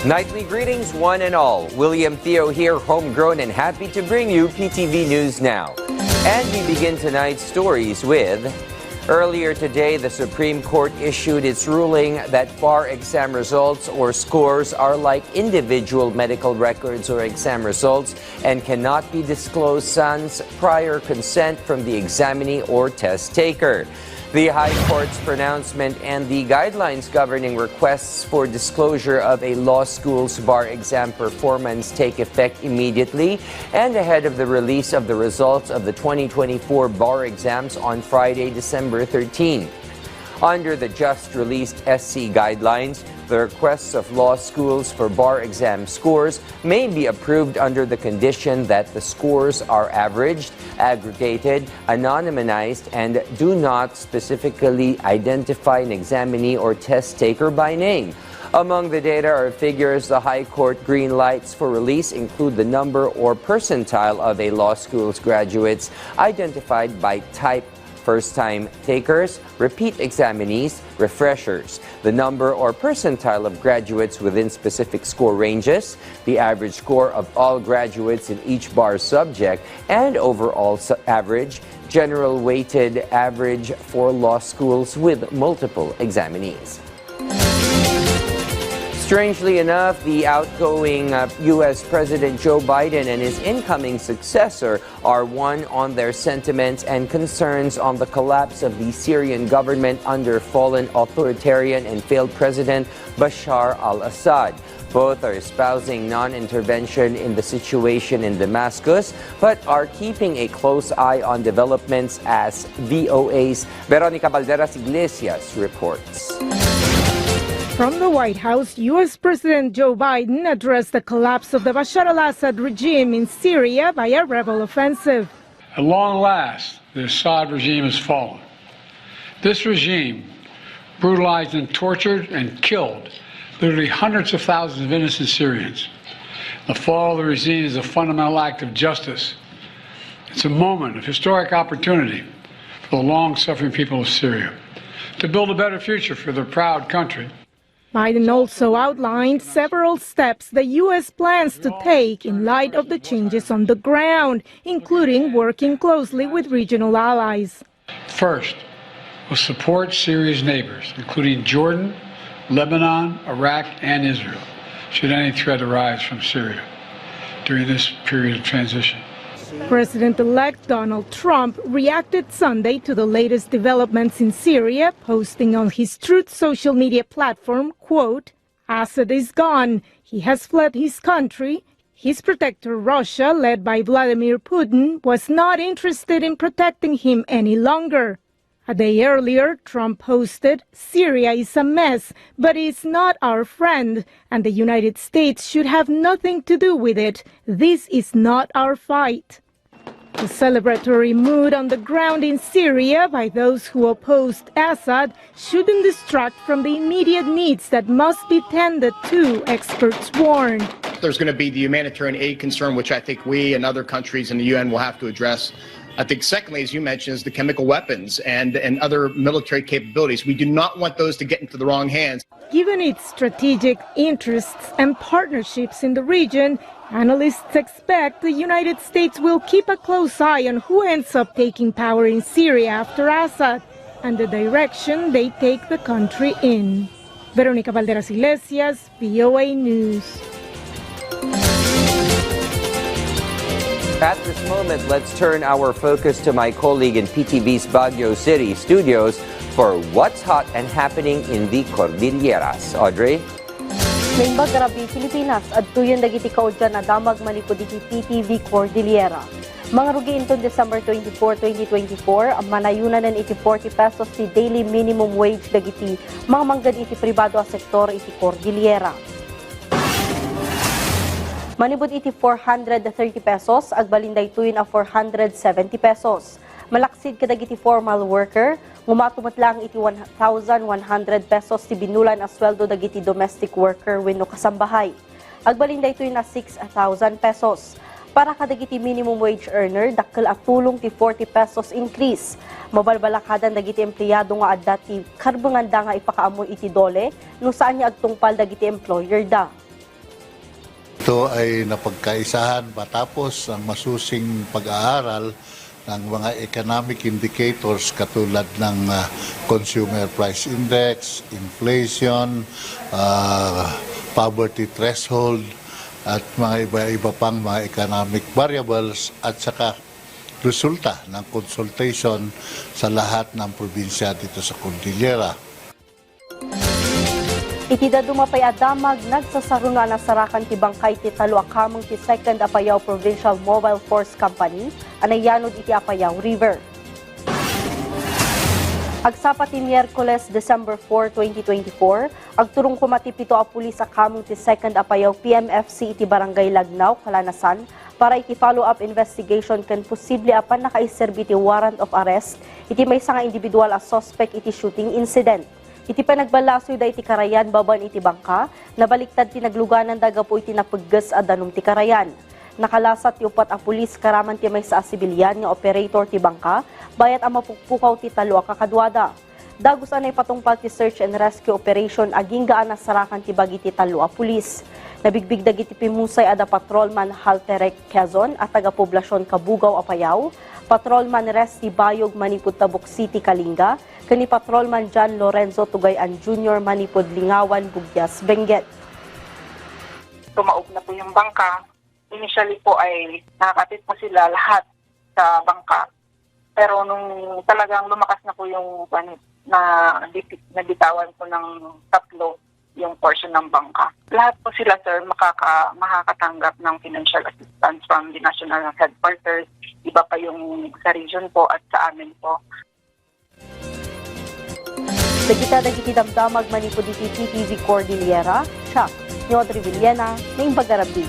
Nightly greetings, one and all. William Theo here, homegrown and happy to bring you PTV News Now. And we begin tonight's stories with... Earlier today, the Supreme Court issued its ruling that bar exam results or scores are like individual medical records or exam results and cannot be disclosed sans prior consent from the examinee or test taker. The High Court's pronouncement and the guidelines governing requests for disclosure of a law school's bar exam performance take effect immediately and ahead of the release of the results of the 2024 bar exams on Friday, December 13. Under the just-released SC guidelines, the requests of law schools for bar exam scores may be approved under the condition that the scores are averaged, aggregated, anonymized, and do not specifically identify an examinee or test taker by name. Among the data or figures the High Court green lights for release include the number or percentile of a law school's graduates identified by type: first-time takers, repeat examinees, refreshers, the number or percentile of graduates within specific score ranges, the average score of all graduates in each bar subject, and overall average, general weighted average for law schools with multiple examinees. Strangely enough, the outgoing U.S. President Joe Biden and his incoming successor are one on their sentiments and concerns on the collapse of the Syrian government under fallen authoritarian and failed President Bashar al-Assad. Both are espousing non-intervention in the situation in Damascus, but are keeping a close eye on developments, as VOA's Veronica Valderas Iglesias reports. From the White House, U.S. President Joe Biden addressed the collapse of the Bashar al-Assad regime in Syria by a rebel offensive. At long last, the Assad regime has fallen. This regime brutalized and tortured and killed literally hundreds of thousands of innocent Syrians. The fall of the regime is a fundamental act of justice. It's a moment of historic opportunity for the long-suffering people of Syria to build a better future for their proud country. Biden also outlined several steps the U.S. plans to take in light of the changes on the ground, including working closely with regional allies. First, we'll support Syria's neighbors, including Jordan, Lebanon, Iraq, and Israel, should any threat arise from Syria during this period of transition. President-elect Donald Trump reacted Sunday to the latest developments in Syria, posting on his Truth social media platform, quote, "Assad is gone. He has fled his country. His protector, Russia, led by Vladimir Putin, was not interested in protecting him any longer." A day earlier, Trump posted, "Syria is a mess, but it's not our friend, and the United States should have nothing to do with it. This is not our fight." The celebratory mood on the ground in Syria by those who opposed Assad shouldn't distract from the immediate needs that must be tended to, experts warned. There's going to be the humanitarian aid concern, which I think we and other countries in the UN will have to address. I think secondly, as you mentioned, is the chemical weapons and other military capabilities. We do not want those to get into the wrong hands. Given its strategic interests and partnerships in the region, analysts expect the United States will keep a close eye on who ends up taking power in Syria after Assad and the direction they take the country in. Veronica Valderas Iglesias, VOA News. At this moment, let's turn our focus to my colleague in PTV's Baguio City studios for what's hot and happening in the Cordilleras. Audrey? Naimbag grabe Pilipinas at tuyon dagiti kaudyan na damag manikod iti PTV Cordillera. Mga rugi inton December 24, 2024, ang manayunan ng iti 40 pesos ti daily minimum wage dagiti mga manggad iti pribado a sektor iti Cordillera. Manibod iti 430 pesos, agbalinday tuyin a 470 pesos. Malaksid kadagiti formal worker, ngumatumot lang iti 1,100 pesos ti binulan a sweldo dagiti domestic worker wenno kasambahay. Agbalinday tuyin na 6,000 pesos. Para kadagiti minimum wage earner, dakkel a tulong ti 40 pesos increase. Mabalbalakadan dagiti empleyado nga adda ti karbanganda nga ipakaamoy iti dole, no saan niya agtungpal dagiti employer da. Ito ay napagkaisahan matapos ang masusing pag-aaral ng mga economic indicators katulad ng consumer price index, inflation, poverty threshold, at mga iba-iba pang mga economic variables at saka resulta ng consultation sa lahat ng probinsya dito sa Cordillera. Itida dumapay adamag nagsasaruna na sarakan ti bangkay ti talo akamong ti 2nd Apayao Provincial Mobile Force Company anayanod iti Apayao River. Agsapat ti Miyerkules, December 4, 2024, agturong kumati pito a pulis akamong ti 2nd Apayao PMFC iti Barangay Lagnaw, Kalanasan para iti follow-up investigation ken posible apan nakaiserbi ti warrant of arrest iti maysa nga individual a suspect iti shooting incident. Iti panagbalasoy da iti karayan baban iti bangka, nabaliktad ti nagluganan daga po iti napaggas a danum ti karayan. Nakalasat ti upat a pulis karaman ti may sa sibilyan nga operator ti bangka, bayat ang mapukpukaw ti talo a kakadwada. Dagos anay patungpal ti search and rescue operation aging gaan na sarakan ti bagi ti talo a pulis. Nabigbig dagiti pimusay ada patrolman Halterek Quezon at taga-poblasyon Kabugaw Apayao, patrolman Resti Bayog Manipud Tabuk City Kalinga, kani patrolman John Lorenzo Tugayan Jr. Manipud Lingawan Bugyas Benguet. Tumaog na po yung bangka. Initially po ay nakakatid po sila lahat sa bangka. Pero nung talagang lumakas na po yung nabitawan po ng tatlo yung portion ng bangka. Lahat po sila, sir, makakatanggap ng financial assistance from the national headquarters. Iba pa yung sa region po at sa amin po. Dagiti damdamag manipod iti PTV Cordillera, siya, ni Audrey Villena, may Bagarabi.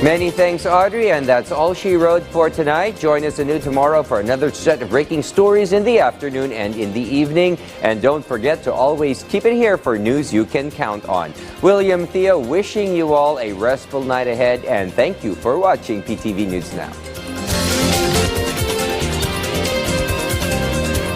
Many thanks, Audrey, and that's all she wrote for tonight. Join us anew tomorrow for another set of breaking stories in the afternoon and in the evening. And don't forget to always keep it here for news you can count on. William Theo wishing you all a restful night ahead, and thank you for watching PTV News Now.